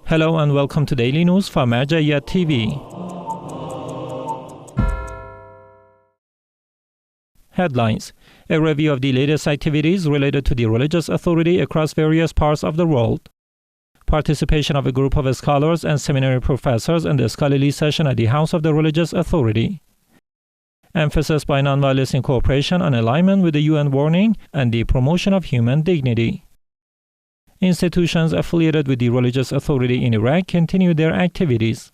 Hello and welcome to Daily News from Jawad TV. Headlines: a review of the latest activities related to the religious authority across various parts of the world. Participation of a group of scholars and seminary professors in the scholarly session at the House of the Religious Authority. Emphasis by Nonviolence Incorporation on alignment with the UN warning and the promotion of human dignity. Institutions affiliated with the religious authority in Iraq continue their activities.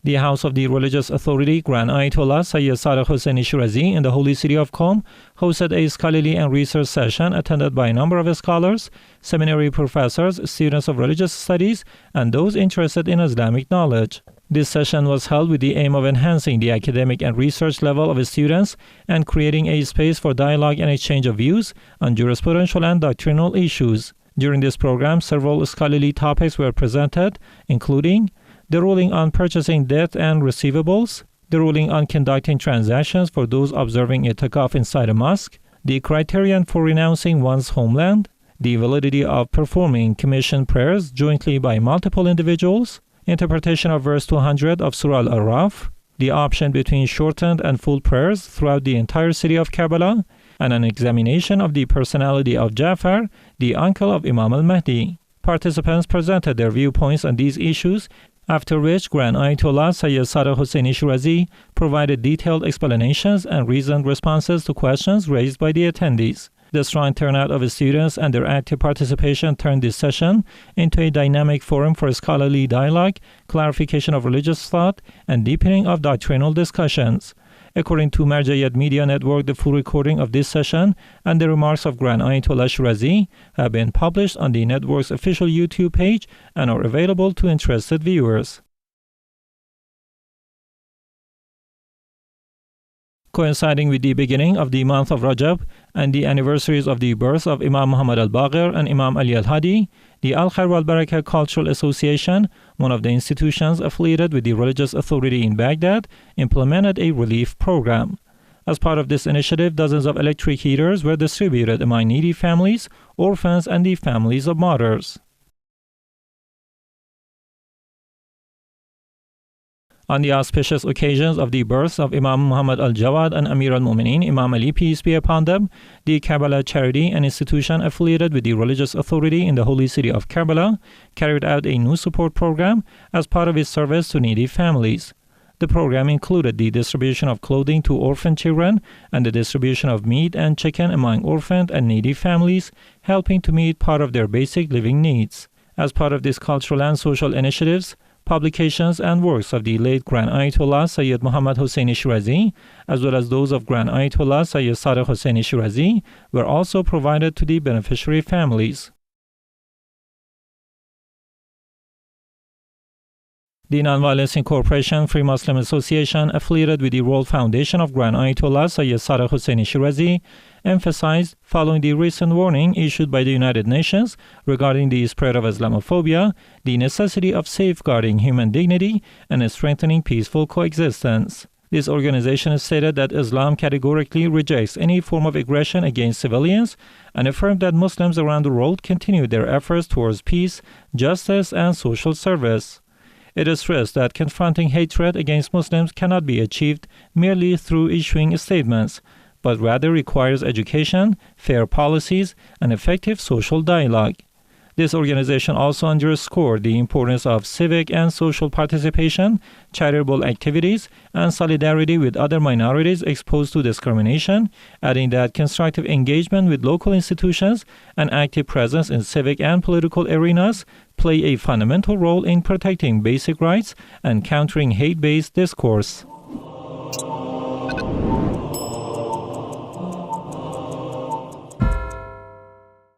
The House of the Religious Authority, Grand Ayatollah Sadiq Shirazi in the holy city of Qom hosted a scholarly and research session attended by a number of scholars, seminary professors, students of religious studies, and those interested in Islamic knowledge. This session was held with the aim of enhancing the academic and research level of students and creating a space for dialogue and exchange of views on jurisprudential and doctrinal issues. During this program, several scholarly topics were presented, including the ruling on purchasing debt and receivables, the ruling on conducting transactions for those observing itikaf inside a mosque, the criterion for renouncing one's homeland, the validity of performing commission prayers jointly by multiple individuals, interpretation of verse 200 of Surah Al-Araf, the option between shortened and full prayers throughout the entire city of Karbala, and an examination of the personality of Ja'far, the uncle of Imam al-Mahdi. Participants presented their viewpoints on these issues, after which Grand Ayatollah Sadiq Shirazi provided detailed explanations and reasoned responses to questions raised by the attendees. The strong turnout of students and their active participation turned this session into a dynamic forum for scholarly dialogue, clarification of religious thought, and deepening of doctrinal discussions. According to Jawad Media Network, the full recording of this session and the remarks of Grand Ayatollah Shirazi have been published on the network's official YouTube page and are available to interested viewers. Coinciding with the beginning of the month of Rajab and the anniversaries of the birth of Imam Muhammad al-Baqir and Imam Ali al-Hadi, the Al-Khair wal-Barakah Cultural Association, one of the institutions affiliated with the religious authority in Baghdad, implemented a relief program. As part of this initiative, dozens of electric heaters were distributed among needy families, orphans, and the families of martyrs. On the auspicious occasions of the births of Imam Muhammad al-Jawad and Amir al-Mu'mineen, Imam Ali, peace be upon them, the Karbala charity, an institution affiliated with the religious authority in the holy city of Karbala, carried out a new support program as part of its service to needy families. The program included the distribution of clothing to orphan children and the distribution of meat and chicken among orphaned and needy families, helping to meet part of their basic living needs. As part of these cultural and social initiatives, publications and works of the late Grand Ayatollah Sayyid Muhammad Hosseini Shirazi, as well as those of Grand Ayatollah Sayyid Sadiq Shirazi, were also provided to the beneficiary families. The Nonviolence Incorporation, Free Muslim Association, affiliated with the World Foundation of Grand Ayatollah Sayyid Sadiq Shirazi, emphasized, following the recent warning issued by the United Nations regarding the spread of Islamophobia, the necessity of safeguarding human dignity and strengthening peaceful coexistence. This organization stated that Islam categorically rejects any form of aggression against civilians and affirmed that Muslims around the world continue their efforts towards peace, justice, and social service. It is stressed that confronting hatred against Muslims cannot be achieved merely through issuing statements, but rather requires education, fair policies, and effective social dialogue. This organization also underscored the importance of civic and social participation, charitable activities, and solidarity with other minorities exposed to discrimination, adding that constructive engagement with local institutions and active presence in civic and political arenas play a fundamental role in protecting basic rights and countering hate-based discourse.